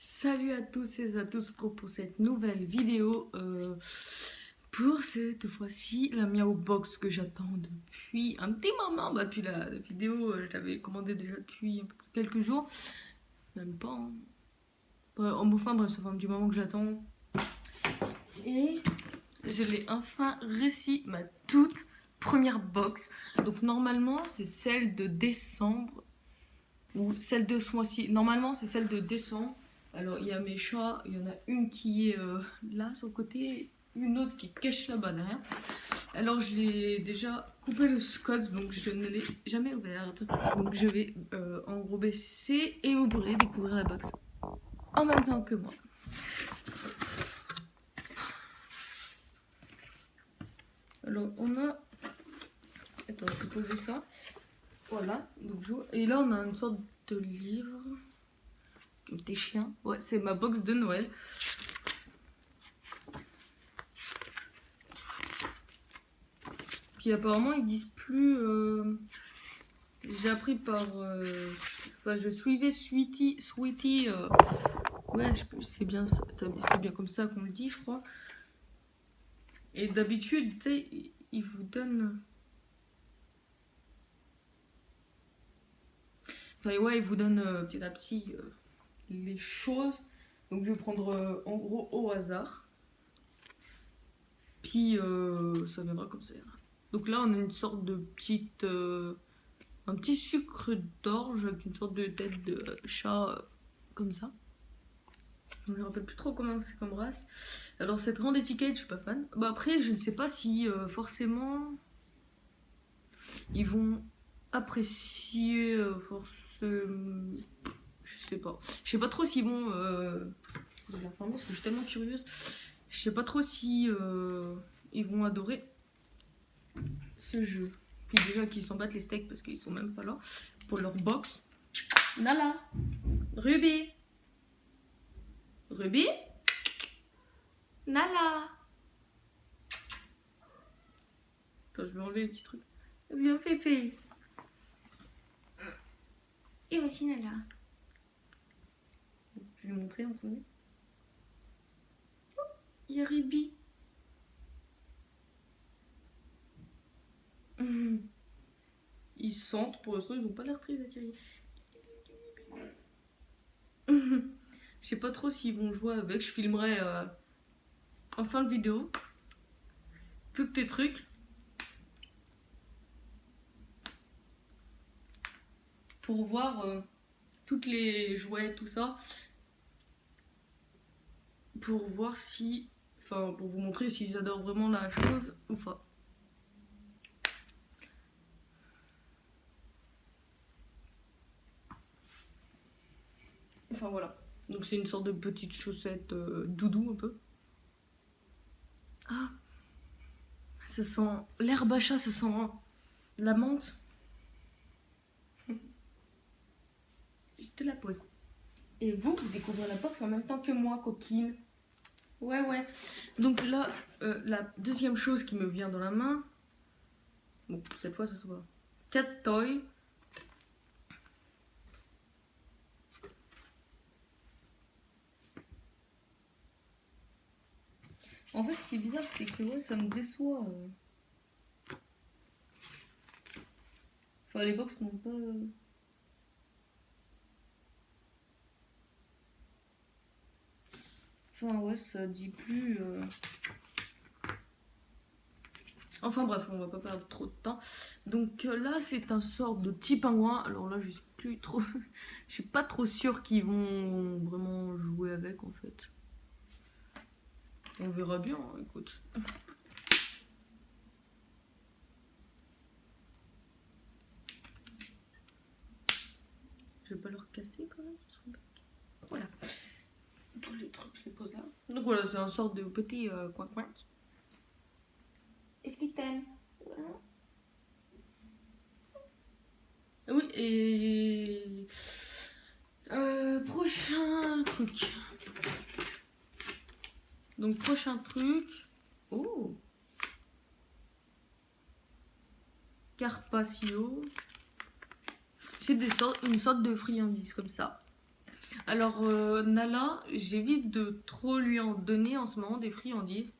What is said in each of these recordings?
Salut à tous et à tous, on se retrouve pour cette nouvelle vidéo. Pour cette fois-ci, la Miao Box que j'attends depuis un petit moment. Depuis la vidéo, je l'avais commandée déjà depuis à peu près quelques jours. Même pas. Hein. Enfin bref, ça fait un petit moment que j'attends. Et je l'ai enfin réussi, ma toute première box. Donc normalement, c'est celle de décembre. Ou celle de ce mois-ci. Normalement, c'est celle de décembre. Alors, il y a mes chats. Il y en a une qui est là, sur le côté. Une autre qui cache là-bas derrière. Alors, je l'ai déjà coupé le scotch. Donc, je ne l'ai jamais ouverte. Donc, je vais en baisser. Et vous pourrez découvrir la box en même temps que moi. Alors, on a... Attends, je vais poser ça. Voilà. Donc, et là, on a une sorte de livre... Des chiens. Ouais, c'est ma box de Noël. Puis apparemment, ils disent plus... J'ai appris par... Enfin, je suivais Sweetie... Ouais, c'est bien, c'est bien comme ça qu'on le dit, je crois. Et d'habitude, tu sais, ils vous donnent... Enfin, ouais, ils vous donnent petit à petit... les choses. Donc je vais prendre en gros au hasard. Puis ça viendra comme ça. Donc là on a une sorte de petite... un petit sucre d'orge avec une sorte de tête de chat comme ça. Je me rappelle plus trop comment c'est comme race. Alors cette grande étiquette je suis pas fan. Bah après je ne sais pas si forcément ils vont apprécier je sais pas. Je sais pas trop s'ils vont... Je vais l'informer parce que je suis tellement curieuse. Je sais pas trop si ils vont adorer ce jeu. Puis déjà qu'ils s'en battent les steaks parce qu'ils sont même pas là pour leur box. Nala, Ruby, Ruby, Nala. Attends, je vais enlever les petits trucs. Viens Pépé. Et voici Nala. Je vais lui montrer en premier. Il y a Ruby. Ils sentent, pour l'instant ils ont pas l'air très attirés. Je sais pas trop s'ils vont jouer avec, je filmerai en fin de vidéo tous tes trucs. Pour voir toutes les jouets, tout ça. Pour voir si... Enfin, pour vous montrer s'ils adorent vraiment la chose ou pas. Enfin voilà. Donc c'est une sorte de petite chaussette doudou un peu. Ah, ça sent... L'herbe à chat, ça sent la menthe. Je te la pose. Et vous découvrez la box en même temps que moi, coquine. Ouais, ouais. Donc là, la deuxième chose qui me vient dans la main... Bon, cette fois, ça se voit. Cat Toy. En fait, ce qui est bizarre, c'est que ouais, ça me déçoit. Enfin, les box n'ont pas... Enfin, ouais, ça dit plus... Enfin bref, on va pas perdre trop de temps. Donc là, c'est un sort de petit pingouin. Alors là, je suis plus trop... je suis pas trop sûre qu'ils vont vraiment jouer avec, en fait. On verra bien, hein, écoute. Je vais pas leur casser quand même, ce serait bête. Voilà. Tous les trucs, je les pose là. Donc voilà, c'est un sort de petit coin-coin. Est-ce qu'il t'aime? Oui, et... prochain truc. Donc prochain truc... Oh, Carpaccio. C'est une sorte de friandise comme ça. Alors, Nala, j'évite de trop lui en donner en ce moment des friandises.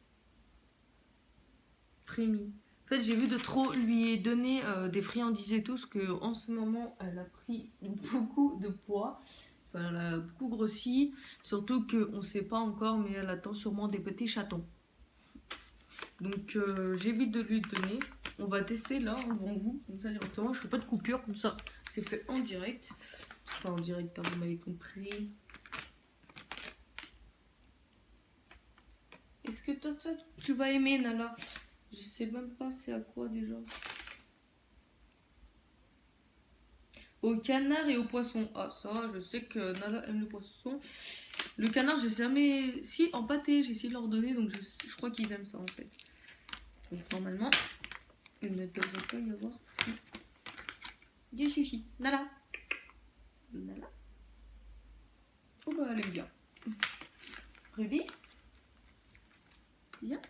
Prémis. En fait, j'évite de trop lui donner des friandises et tout, parce qu'en ce moment, elle a pris beaucoup de poids. Enfin, elle a beaucoup grossi. Surtout qu'on ne sait pas encore, mais elle attend sûrement des petits chatons. Donc, j'évite de lui donner. On va tester là, devant vous, comme ça directement. Je fais pas de coupure, comme ça, c'est fait en direct. Enfin, en direct, hein, vous m'avez compris. Est-ce que toi, tu vas aimer, Nala? Je sais même pas c'est à quoi déjà. Au canard et au poisson. Ah, ça, je sais que Nala aime le poisson. Le canard, j'ai jamais... Si, en pâté, j'ai essayé de leur donner, donc je crois qu'ils aiment ça, en fait. Donc, normalement, il ne devrait pas y avoir des soucis. Nala. Nala. Oh bah, elle aime bien. Ruby. Viens.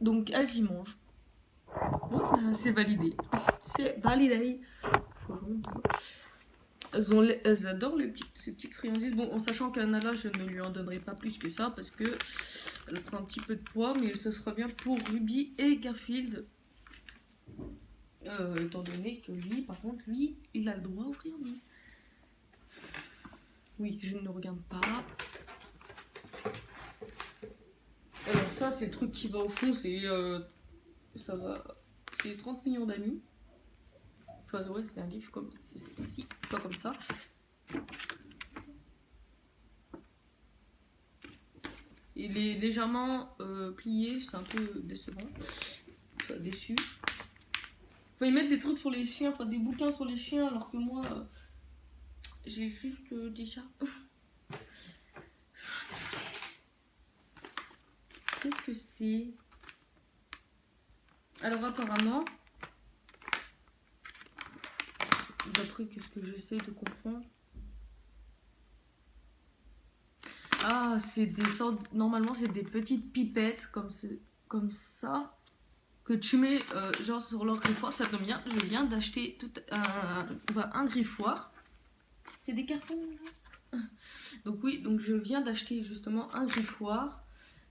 Donc, elles y mangent. Bon, bah, c'est validé. C'est validé. Elles adorent ces petites friandises. Bon, en sachant qu'à Nala, je ne lui en donnerai pas plus que ça parce que elle prend un petit peu de poids, mais ce sera bien pour Ruby et Garfield. Étant donné que lui, par contre, lui, il a le droit aux friandises. Oui, je ne regarde pas. Alors ça, c'est le truc qui va au fond, c'est ça va, c'est 30 millions d'amis. Enfin ouais, c'est un livre comme ceci, pas comme ça. Il est légèrement plié, c'est un peu décevant. Enfin, déçu. Enfin, ils mettent des trucs sur les chiens, enfin des bouquins sur les chiens, alors que moi, j'ai juste des chats. Qu'est-ce que c'est? Alors apparemment, d'après ce que j'essaie de comprendre, ah, c'est des sortes, normalement c'est des petites pipettes comme ça que tu mets genre sur leur griffoir. Ça tombe bien, je viens d'acheter un griffoir. C'est des cartons. Donc oui, donc je viens d'acheter justement un griffoir.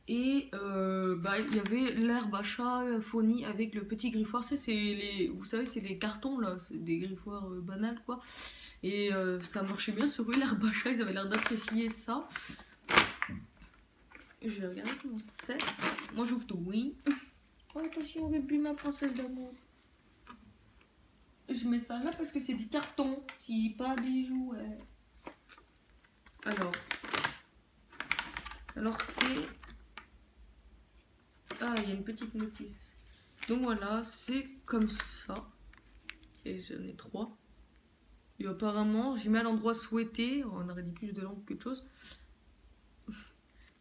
Et il y avait l'herbe à chat fournie avec le petit griffoir. Vous savez, c'est les cartons là, c'est des griffoirs banals quoi. Et ça marchait bien sur eux, l'herbe à chat, ils avaient l'air d'apprécier ça. Je vais regarder comment c'est. Moi j'ouvre tout, oui. Oh attention, Ruby, ma princesse d'amour. Je mets ça là parce que c'est des cartons, si pas des jouets. Alors c'est... Ah, il y a une petite notice. Donc voilà, c'est comme ça. Et j'en ai 3. Et apparemment, j'y mets à l'endroit souhaité. On aurait dit plus de langue que de chose.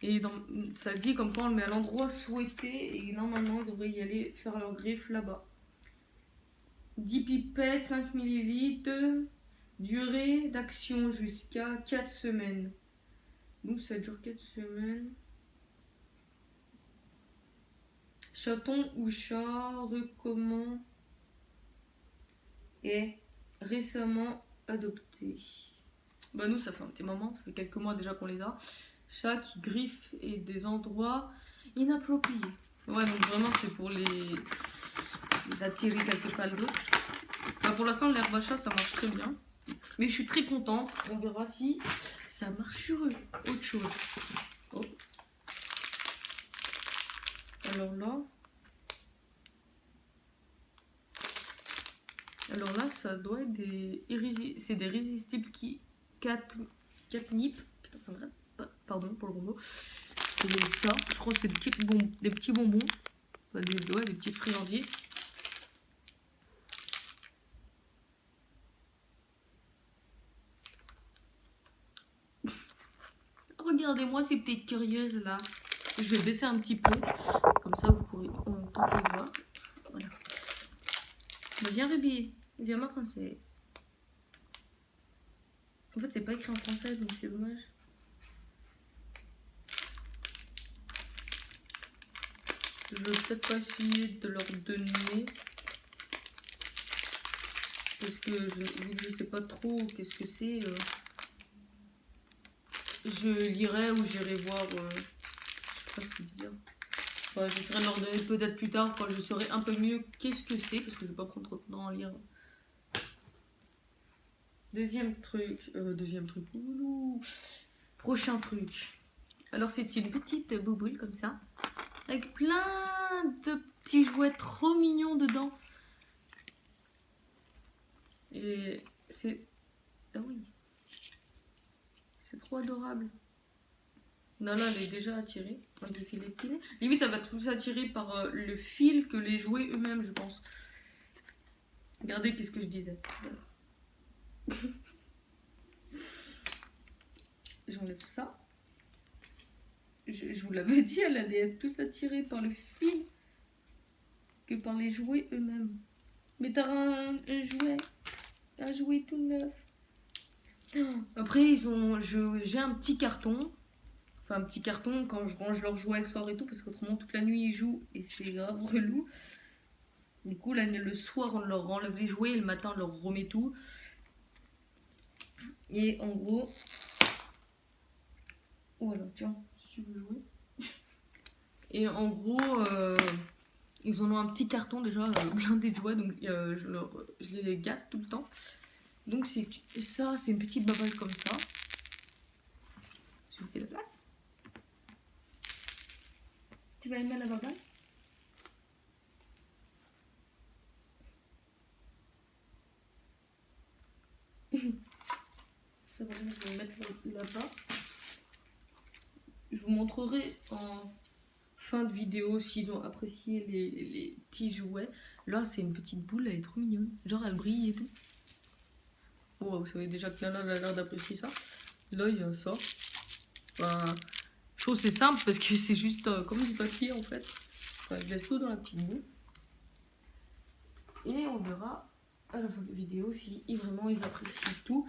Et ça dit comme quoi on le met à l'endroit souhaité. Et normalement, on devrait y aller faire leur griffe là-bas. 10 pipettes, 5 ml. Durée d'action jusqu'à 4 semaines. Donc ça dure 4 semaines. Chaton ou chat recommande et récemment adopté. Bah nous ça fait un petit moment, ça fait quelques mois déjà qu'on les a. Chat qui griffe et des endroits inappropriés. Ouais, donc vraiment c'est pour les attirer quelque part d'autre. Bah pour l'instant l'herbe à chat ça marche très bien. Mais je suis très contente. On verra si ça marche sur eux. Autre chose. Oh. Alors là, ça doit être des c'est des résistibles catnip. Putain, ça m'arrête pas. Pardon pour le gros mot. C'est ça. Je crois que c'est des petits bonbons. Enfin, des petites friandises. Regardez-moi ces petites curieuses là. Je vais baisser un petit peu. Comme ça, vous pourrez voir. Voilà. Mais viens Ruby. Viens ma princesse. En fait, c'est pas écrit en français, donc c'est dommage. Je vais peut-être pas essayer de leur donner. Parce que vu que je sais pas trop qu'est-ce que c'est, je lirai ou j'irai voir. Je sais pas, c'est bizarre. Enfin, j'essaierai de leur donner peut-être plus tard quand je saurai un peu mieux qu'est-ce que c'est. Parce que je vais pas prendre trop de temps à lire. Deuxième truc. Oulou. Prochain truc. Alors c'est une petite bouboule comme ça. Avec plein de petits jouets trop mignons dedans. Et c'est... Ah oui. C'est trop adorable. Nala, elle est déjà attirée. Un défilé de filet. Limite, elle va être plus attirée par le fil que les jouets eux-mêmes, je pense. Regardez qu'est-ce que je disais. J'enlève ça. Je vous l'avais dit, elle allait être plus attirée par le fil que par les jouets eux-mêmes. Mais t'as un jouet tout neuf. Après, j'ai un petit carton. Enfin, un petit carton quand je range leurs jouets le soir et tout, parce qu'autrement, toute la nuit, ils jouent et c'est grave relou. Du coup, là, le soir, on leur enlève les jouets et le matin, on leur remet tout. Et en gros... Voilà, tiens, si tu veux jouer. Et en gros, ils en ont un petit carton déjà blindé de jouets, donc je les gâte tout le temps. Donc ça, c'est une petite baballe comme ça. Je vous fais la place. Tu vas aimer la baballe? Ça va, je vais le mettre là-bas. Je vous montrerai en fin de vidéo s'ils ont apprécié les petits jouets. Là, c'est une petite boule, elle est trop mignonne. Genre, elle brille et tout. Bon, vous savez déjà que Nala a l'air d'apprécier ça. Là, il y a ça. Enfin, je trouve que c'est simple parce que c'est juste comme du papier en fait. Enfin, je laisse tout dans la petite boule. Et on verra à la fin de la vidéo si vraiment ils apprécient tout.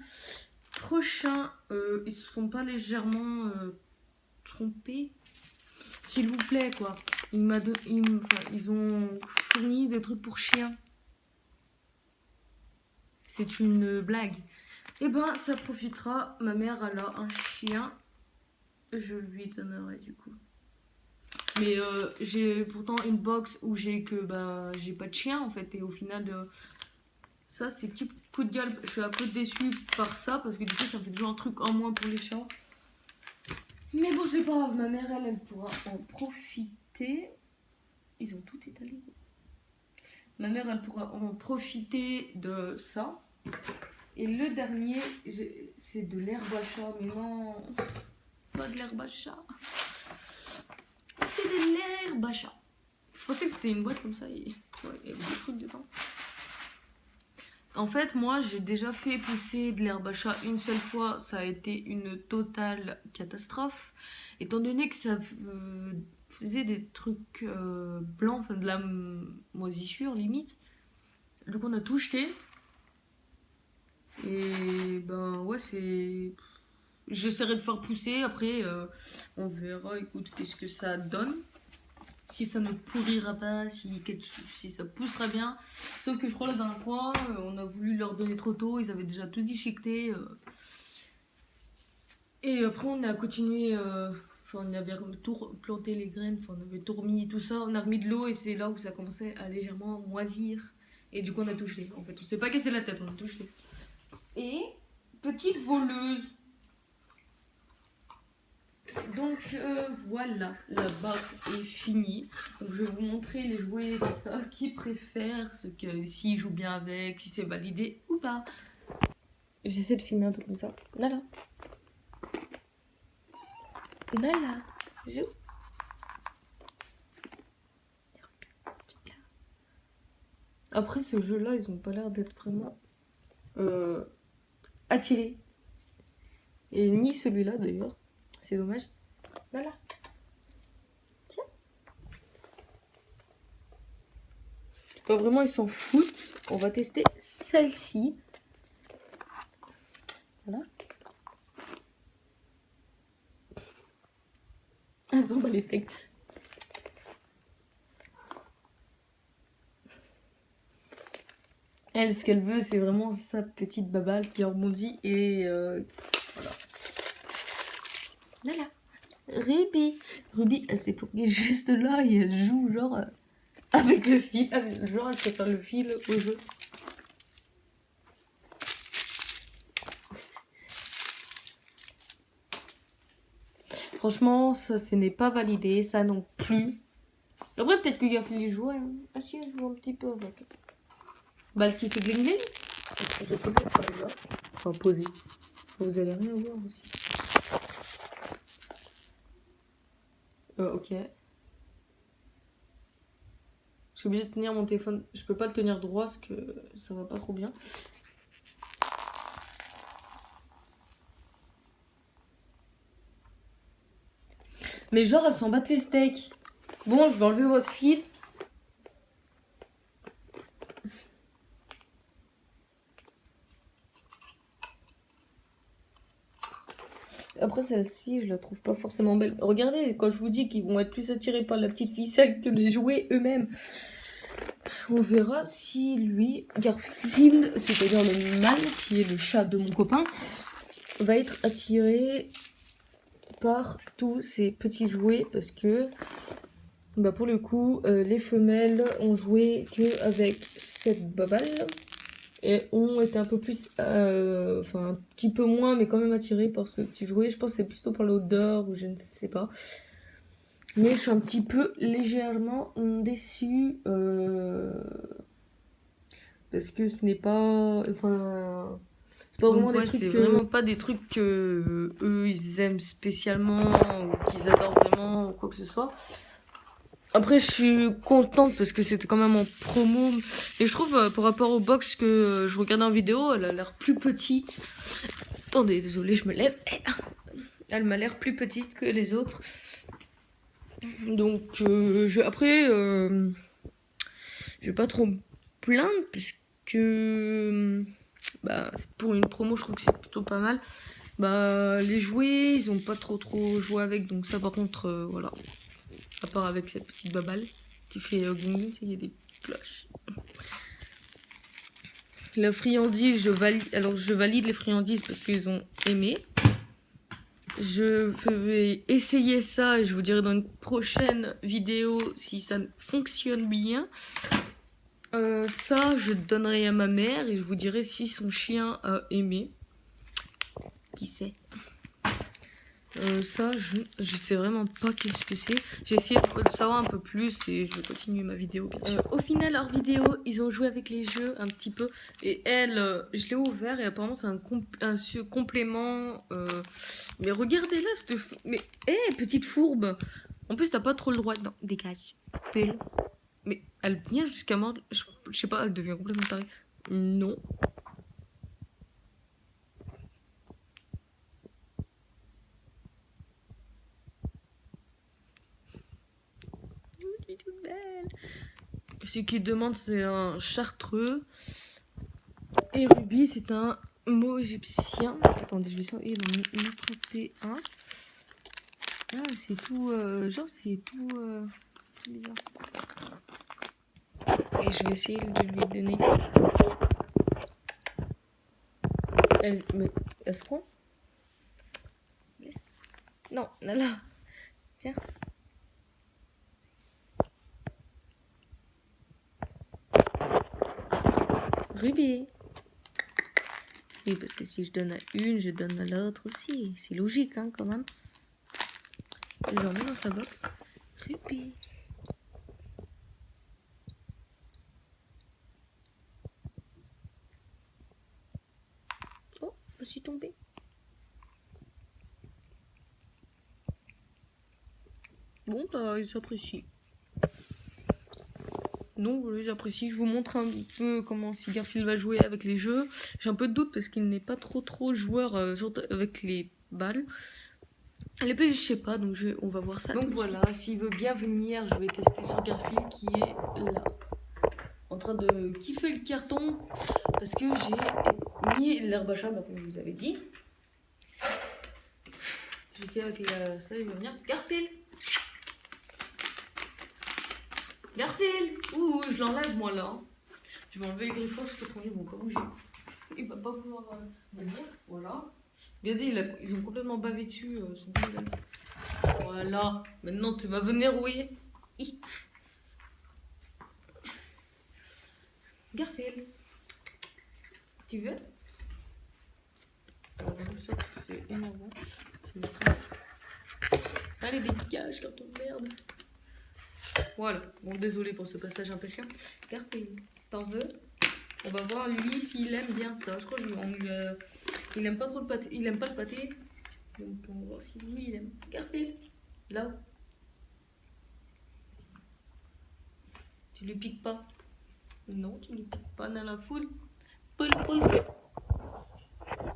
Prochain, ils se sont pas légèrement trompés. S'il vous plaît, quoi. Ils ont fourni des trucs pour chiens. C'est une blague. Et ben, ça profitera. Ma mère, elle a un chien. Je lui donnerai du coup. Mais j'ai pourtant une box où j'ai pas de chien en fait. Et au final, ça c'est petit coup de gueule. Je suis un peu déçue par ça parce que du coup ça me fait toujours un truc en moins pour les chats. Mais bon, c'est pas grave. Ma mère, elle pourra en profiter. Ils ont tout étalé. Ma mère, elle pourra en profiter de ça. Et le dernier, c'est de l'herbe à chat. Mais non, pas de l'herbe à chat. C'est de l'herbe à chat. Je pensais que c'était une boîte comme ça. Et il y avait des trucs dedans. En fait, moi, j'ai déjà fait pousser de l'herbe à chat une seule fois. Ça a été une totale catastrophe. Étant donné que ça faisait des trucs blancs, enfin de la moisissure limite. Donc on a tout jeté. Et ben ouais, c'est... J'essaierai de faire pousser. Après, on verra, écoute, qu'est-ce que ça donne. Si ça ne pourrira pas, si ça poussera bien. Sauf que je crois la dernière fois, on a voulu leur donner trop tôt, ils avaient déjà tout déchiqueté. Et après on a continué, on avait tout planté les graines, on avait tout remis, tout ça, on a remis de l'eau et c'est là où ça commençait à légèrement moisir. Et du coup on a tout jeté. En fait, on s'est pas cassé la tête, on a tout jeté. Et petite voleuse. Donc voilà, la box est finie. Donc je vais vous montrer les jouets, tout ça, qui préfèrent, s'ils jouent bien avec, si c'est validé ou pas. J'essaie de filmer un peu comme ça. Nala. Nala, joue. Après ce jeu-là, ils ont pas l'air d'être vraiment attirés. Et ni celui-là d'ailleurs. C'est dommage. Voilà. Tiens. Pas vraiment, ils s'en foutent. On va tester celle-ci. Voilà. Elles sont pas les steaks. Elle, ce qu'elle veut, c'est vraiment sa petite baballe qui rebondit et voilà. Voilà. Ruby. Ruby, elle s'est planquée juste là et elle joue genre avec le fil. Genre, elle sait faire le fil au jeu. Franchement, ça, ce n'est pas validé, ça non plus. Après, peut-être que Garfield y jouait. Hein. Ah si, elle joue un petit peu avec. Bah, le qui fait bling bling. J'ai posé ça déjà. Enfin, posé. Vous allez rien voir aussi. Ok. Je suis obligée de tenir mon téléphone. Je peux pas le tenir droit parce que ça va pas trop bien. Mais genre, elles s'en battent les steaks. Bon, je vais enlever votre fil. Après, celle-ci, je la trouve pas forcément belle. Regardez, quand je vous dis qu'ils vont être plus attirés par la petite ficelle que les jouets eux-mêmes. On verra si lui, Garfield, c'est-à-dire le mâle, qui est le chat de mon copain, va être attiré par tous ces petits jouets parce que bah pour le coup les femelles ont joué que avec cette baballe et ont été un peu plus enfin un petit peu moins mais quand même attirées par ce petit jouet. Je pense que c'est plutôt par l'odeur ou je ne sais pas, mais je suis un petit peu légèrement déçue parce que ce n'est pas enfin c'est pas vraiment des trucs c'est vraiment pas des trucs que eux ils aiment spécialement ou qu'ils adorent vraiment ou quoi que ce soit. Après je suis contente parce que c'était quand même en promo et je trouve par rapport au box que je regardais en vidéo, elle a l'air plus petite. Attendez, désolée, je me lève. Elle m'a l'air plus petite que les autres. Donc après je vais pas trop me plaindre puisque bah, pour une promo, je trouve que c'est plutôt pas mal. Bah, les jouets, ils ont pas trop joué avec, donc ça par contre, voilà. À part avec cette petite baballe qui fait gling, il y a des petites cloches. La friandise, je valide les friandises parce qu'ils ont aimé. Je vais essayer ça et je vous dirai dans une prochaine vidéo si ça fonctionne bien. Ça, je donnerai à ma mère et je vous dirai si son chien a aimé. Qui sait? Ça, je sais vraiment pas qu'est-ce que c'est. J'ai essayé de savoir un peu plus et je vais continuer ma vidéo. Au final, leur vidéo, ils ont joué avec les jeux un petit peu. Et elle, je l'ai ouvert et apparemment c'est un complément. Mais regardez-là, mais petite fourbe. En plus, t'as pas trop le droit. Non, dégage. Fais-le. Mais elle vient jusqu'à mordre. Je sais pas, elle devient complètement tarée. Non. Elle est toute belle. Ce qu'il demande, c'est un chartreux. Et Ruby, c'est un mot égyptien. Attendez, je vais essayer d'en attraper un. Ah, c'est tout. Genre, c'est tout. Bizarre. Et je vais essayer de lui donner. Mais elle se prend? Non, là. Tiens. Ruby. Oui, parce que si je donne à une, je donne à l'autre aussi. C'est logique, hein, quand même. Je l'emmène dans sa box. Ruby. Oh, je suis tombée. Bon, bah, ils s'apprécient. Donc, ils apprécient. Je vous montre un peu comment si Garfield va jouer avec les jeux. J'ai un peu de doute parce qu'il n'est pas trop joueur avec les balles. Les peluches, je sais pas, donc on va voir ça. Donc voilà, s'il veut bien venir, je vais tester sur Garfield qui est là. En train de kiffer le carton parce que j'ai mis l'herbe à chat, comme je vous avais dit. Je vais essayer avec ça, il va venir. Garfield! Garfield! Ouh, je l'enlève moi là. Je vais enlever le griffon parce que ils vont pas bouger. Il va pas pouvoir venir. Voilà. Regardez, ils ont complètement bavé dessus. Son dégueulasse. Voilà. Maintenant, tu vas venir, oui. Garfield. Tu veux? Ça, c'est énervant. C'est le stress. Allez, dégage, quand on merde. Voilà. Bon, désolé pour ce passage un peu chiant. Garfield, t'en veux? On va voir lui s'il aime bien ça. Je crois qu'il aime pas trop le pâté. Il aime pas le pâté. Donc on va voir si lui il aime. Garfield, là. Tu lui piques pas? Non, tu lui piques pas dans la foule. Poule.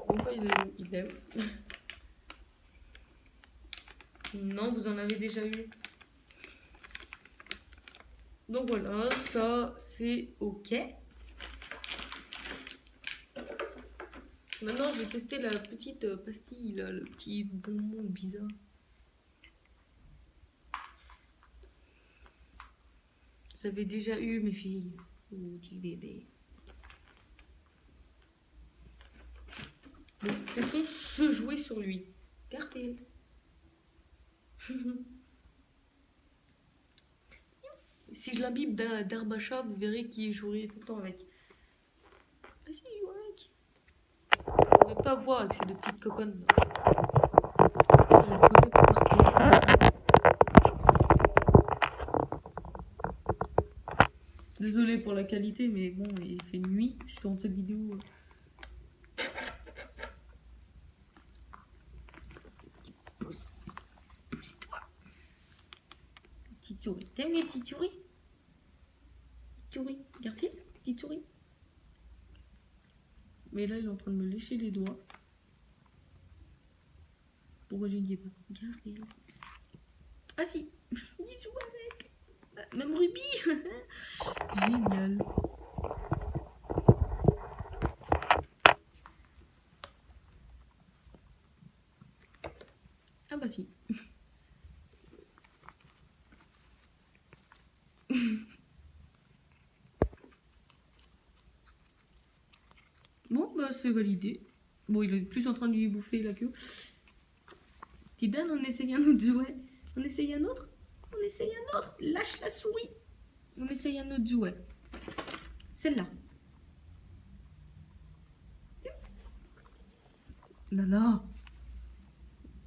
Pourquoi il aime? Non, vous en avez déjà eu. Donc voilà, ça c'est ok. Maintenant, je vais tester la petite pastille, là, le petit bonbon bizarre. Vous avez déjà eu, mes filles, ou petit bébé. Donc, testons ce jouet sur lui. Garfield. Si je l'imbibe d'herbe à chat, vous verrez qu'il jouerait tout le temps avec. Ah si, il joue avec. On ne peut pas voir avec ces deux petites coconnes. Je vais le poser partout. Désolé pour la qualité, mais bon, il fait nuit. Je tourne cette vidéo. Pousse-toi. Petite souris. T'aimes les petites souris? Petite souris. Garfield, petite souris. Mais là, il est en train de me lécher les doigts. Pourquoi je ne dis pas? Garfield. Ah si, il joue avec. Même Ruby. Génial. Ah bah si. Bon bah c'est validé. Bon, il est plus en train de lui bouffer la queue. Tidane, on essaye un autre jouet. On essaye un autre. On essaye un autre. Lâche la souris. On essaye un autre jouet. Celle-là. Nana.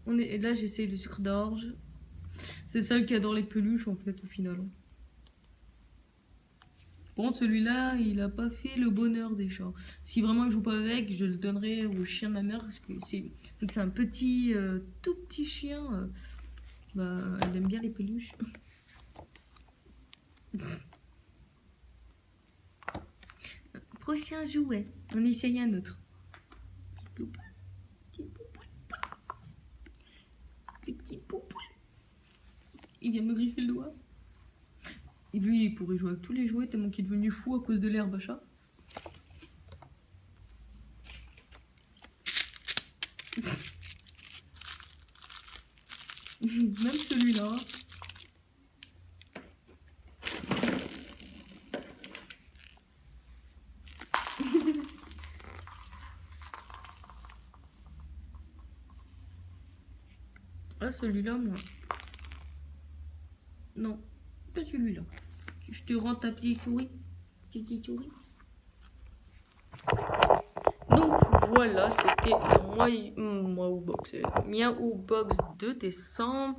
Et là, j'essaye le sucre d'orge. C'est celle qui adore les peluches, en fait, au final. Par contre, celui-là, il a pas fait le bonheur des chats. Si vraiment il joue pas avec, je le donnerai au chien de ma mère. Parce que c'est un petit, tout petit chien. Bah, elle aime bien les peluches. Prochain jouet. On essaye un autre. Des petites poupoules. Il vient me griffer le doigt. Et lui, il pourrait jouer avec tous les jouets tellement qu'il est devenu fou à cause de l'herbe à chat. Même celui-là. Ah, celui-là, moi. Non, pas celui-là. Je te rends ta petite souris. Petite souris. Donc voilà, c'était la Miaou Box de décembre.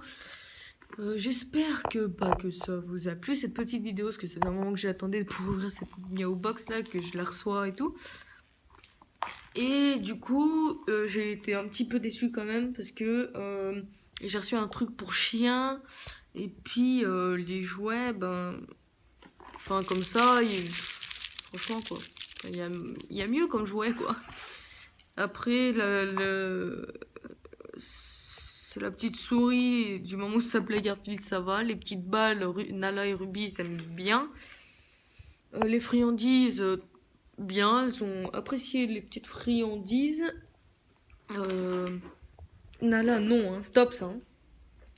J'espère que ça vous a plu cette petite vidéo, parce que c'est un moment que j'attendais pour ouvrir cette Miaou Box là, que je la reçois et tout. Et du coup, j'ai été un petit peu déçue quand même, parce que j'ai reçu un truc pour chien, et puis les jouets, ben, enfin comme ça, franchement quoi, il y a mieux comme jouet quoi. Après, c'est la petite souris, du moment où ça s'appelait Garfield, ça va. Les petites balles, Nala et Ruby, ça aiment bien. Les friandises, bien, elles ont apprécié les petites friandises. Nala, non, hein, stop ça. Hein.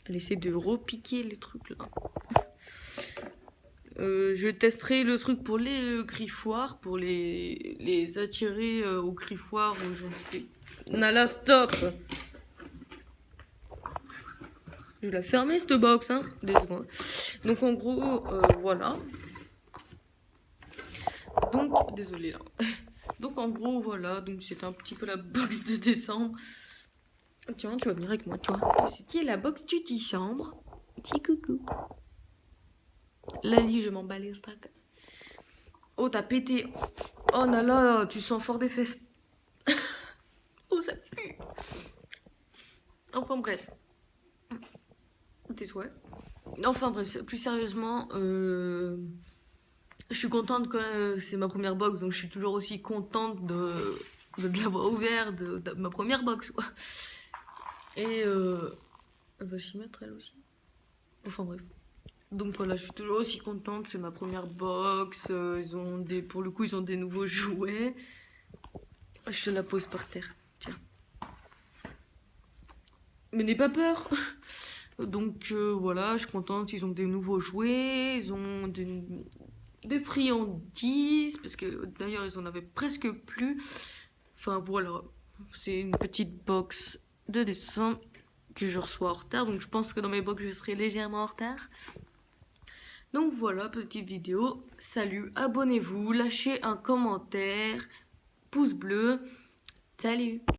Elle essaie de repiquer les trucs là. Je testerai le truc pour les griffoirs, pour les attirer au griffoir ou je ne sais. Nala, stop! Je vais la fermer cette box, hein. Des secondes. Donc en gros, voilà. Donc, désolé là. Donc en gros, voilà. Donc c'est un petit peu la box de décembre. Tiens, tu vas venir avec moi, toi. C'était la box du décembre. Petit coucou. Lundi, je m'emballe les stacks. Oh, t'as pété. Oh là là, tu sens fort des fesses. Oh, ça pue. Enfin bref. Tes souhaits. Enfin bref, plus sérieusement, je suis contente que c'est ma première box, donc je suis toujours aussi contente de l'avoir ouvert, de ma première box, quoi. Et elle va s'y mettre elle aussi. Enfin bref. Donc voilà, je suis toujours aussi contente, c'est ma première box. Ils ont pour le coup, ils ont des nouveaux jouets. Je te la pose par terre, tiens. Mais n'aie pas peur. Donc voilà, je suis contente, ils ont des nouveaux jouets, ils ont des friandises, parce que d'ailleurs ils en avaient presque plus. Enfin voilà, c'est une petite box de décembre que je reçois en retard, donc je pense que dans mes box je serai légèrement en retard. Donc voilà, petite vidéo. Salut, abonnez-vous, lâchez un commentaire, pouce bleu. Salut!